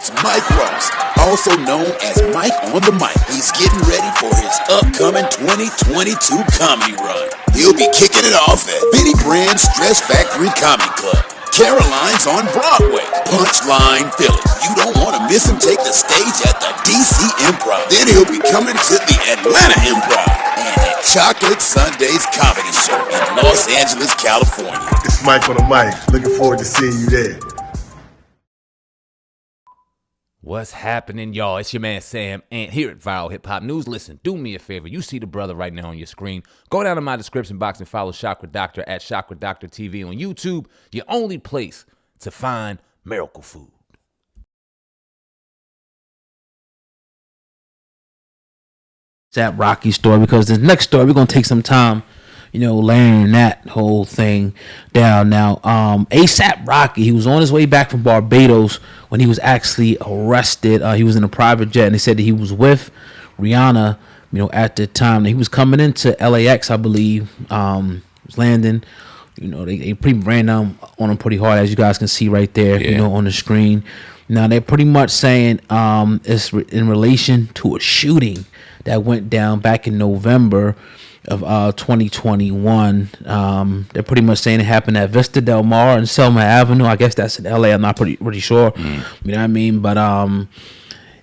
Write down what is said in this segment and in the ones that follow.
it's Mike Ross, also known as Mike on the Mic. He's getting ready for his upcoming 2022 comedy run. He'll be kicking it off at Benny Brand's Stress Factory Comedy Club, Caroline's on Broadway, Punchline Philly. You don't want to miss him take the stage at the DC Improv. Then he'll be coming to the Atlanta Improv and at Chocolate Sundays Comedy Show in Los Angeles, California. It's Mike on the Mic. Looking forward to seeing you there. What's happening, y'all? It's your man Sam Ant here at Viral Hip Hop News. Listen, do me a favor. You see the brother right now on your screen. Go down to my description box and follow Chakra Doctor at Chakra Doctor TV on YouTube. Your only place to find miracle food. That Rocky story, because the next story we're gonna take some time, laying that whole thing down. Now, ASAP Rocky, he was on his way back from Barbados when he was actually arrested. He was in a private jet, and they said that he was with Rihanna, at the time. He was coming into LAX, I believe. Was landing. They pretty ran down on him pretty hard, as you guys can see right there, on the screen. Now, they're pretty much saying it's in relation to a shooting that went down back in November of 2021. They're pretty much saying it happened at Vista Del Mar and Selma Avenue. I guess that's in LA. I'm not pretty sure. You know what I mean? But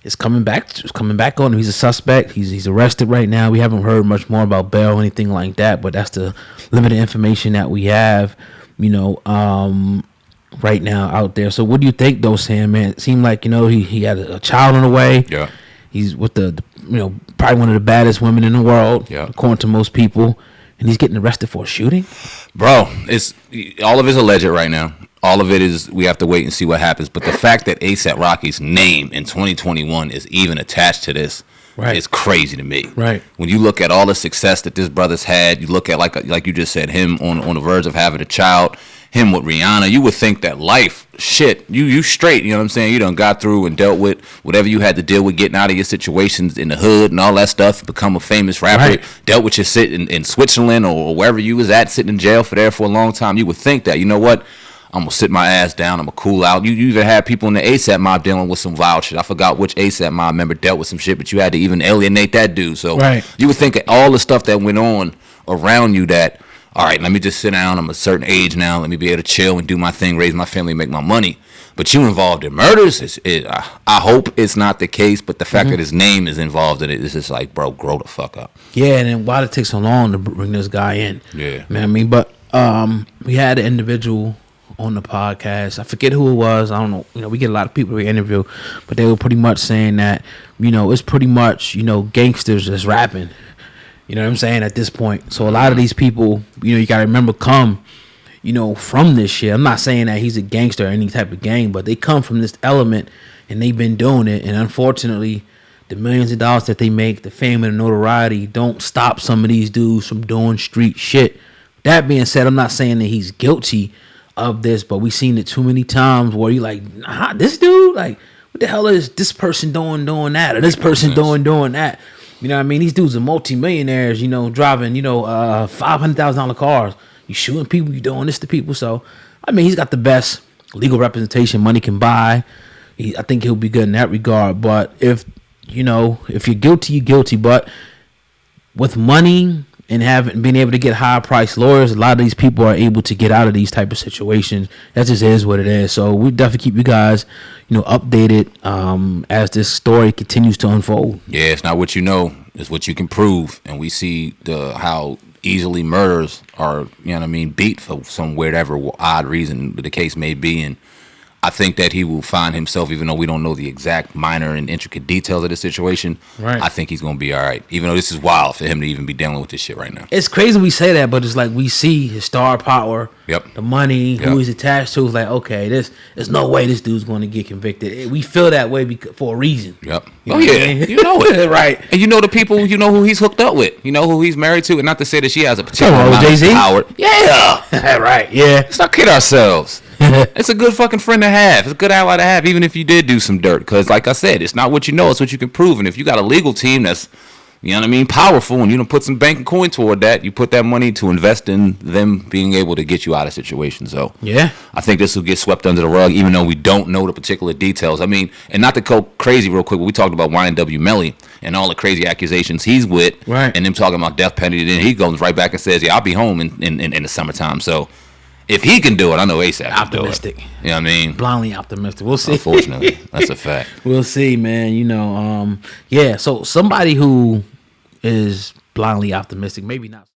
it's coming back. It's coming back on him. He's a suspect. He's arrested right now. We haven't heard much more about bail or anything like that. But that's the limited information that we have. Right now out there. So what do you think, though, Sam? Man, it seemed like he had a child on the way. Yeah. He's with the probably one of the baddest women in the world, according to most people, and he's getting arrested for a shooting. Bro, it's all of it's alleged right now. All of it is, we have to wait and see what happens. But the fact that ASAP Rocky's name in 2021 is even attached to this is crazy to me. Right. When you look at all the success that this brother's had, you look at like you just said, him on the verge of having a child, him with Rihanna, you would think that life, you straight, you know what I'm saying? You done got through and dealt with whatever you had to deal with, getting out of your situations in the hood and all that stuff, become a famous rapper, dealt with your sit in Switzerland or wherever you was at, sitting in jail for a long time. You would think that, you know what? I'm going to sit my ass down. I'm going to cool out. You even had people in the ASAP mob dealing with some wild shit. I forgot which ASAP mob member dealt with some shit, but you had to even alienate that dude. So you would think all the stuff that went on around you that, all right, let me just sit down. I'm a certain age now. Let me be able to chill and do my thing, raise my family, make my money. But you involved in murders, I hope it's not the case, but the fact that his name is involved in it is just like, bro, grow the fuck up. Yeah, and then why did it take so long to bring this guy in? Yeah. Man, I mean, but we had an individual on the podcast. I forget who it was. I don't know. We get a lot of people we interview, but they were pretty much saying that, it's pretty much, gangsters that's rapping. You know what I'm saying, at this point. So a lot of these people, you got to remember, come, from this shit. I'm not saying that he's a gangster or any type of gang, but they come from this element and they've been doing it. And unfortunately, the millions of dollars that they make, the fame and the notoriety don't stop some of these dudes from doing street shit. That being said, I'm not saying that he's guilty of this, but we've seen it too many times where you're like, nah, this dude, like, what the hell is this person doing that? Or this person doing that? You know what I mean? These dudes are multimillionaires, driving, $500,000 cars. You shooting people, you doing this to people. So, I mean, he's got the best legal representation money can buy. I think he'll be good in that regard. But if you're guilty, you're guilty. But with money and being able to get high priced lawyers, a lot of these people are able to get out of these type of situations. That just is what it is. So we definitely keep you guys, updated as this story continues to unfold. Yeah, it's not what you know, it's what you can prove. And we see how easily murders are, beat for some whatever odd reason the case may be. And I think that he will find himself, even though we don't know the exact minor and intricate details of the situation, I think he's going to be all right, even though this is wild for him to even be dealing with this shit right now. It's crazy we say that, but it's like we see his star power, the money, who he's attached to. It's like, okay, there's no way this dude's going to get convicted. We feel that way for a reason. You know it. Right. And the people, who he's hooked up with, who he's married to, and not to say that she has a particular amount Jay-Z? of power. Yeah. Right, yeah. Let's not kid ourselves. It's a good fucking friend to have. It's a good ally to have, even if you did do some dirt. Because, like I said, it's not what you know, it's what you can prove. And if you got a legal team that's you know what I mean, powerful, and you don't put some bank and coin toward that. You put that money to invest in them being able to get you out of situations. So Yeah. I think this will get swept under the rug, even though we don't know the particular details. I mean, and not to go crazy real quick, but we talked about YNW Melly and all the crazy accusations he's with, Right. and them talking about death penalty. Then he goes right back and says, "Yeah, I'll be home in the summertime." So if he can do it, I know ASAP can Optimistic. do it. You know what I mean? Blindly optimistic. We'll see. Unfortunately, that's a fact. We'll see, man. You know, yeah. So somebody who is blindly optimistic, maybe not.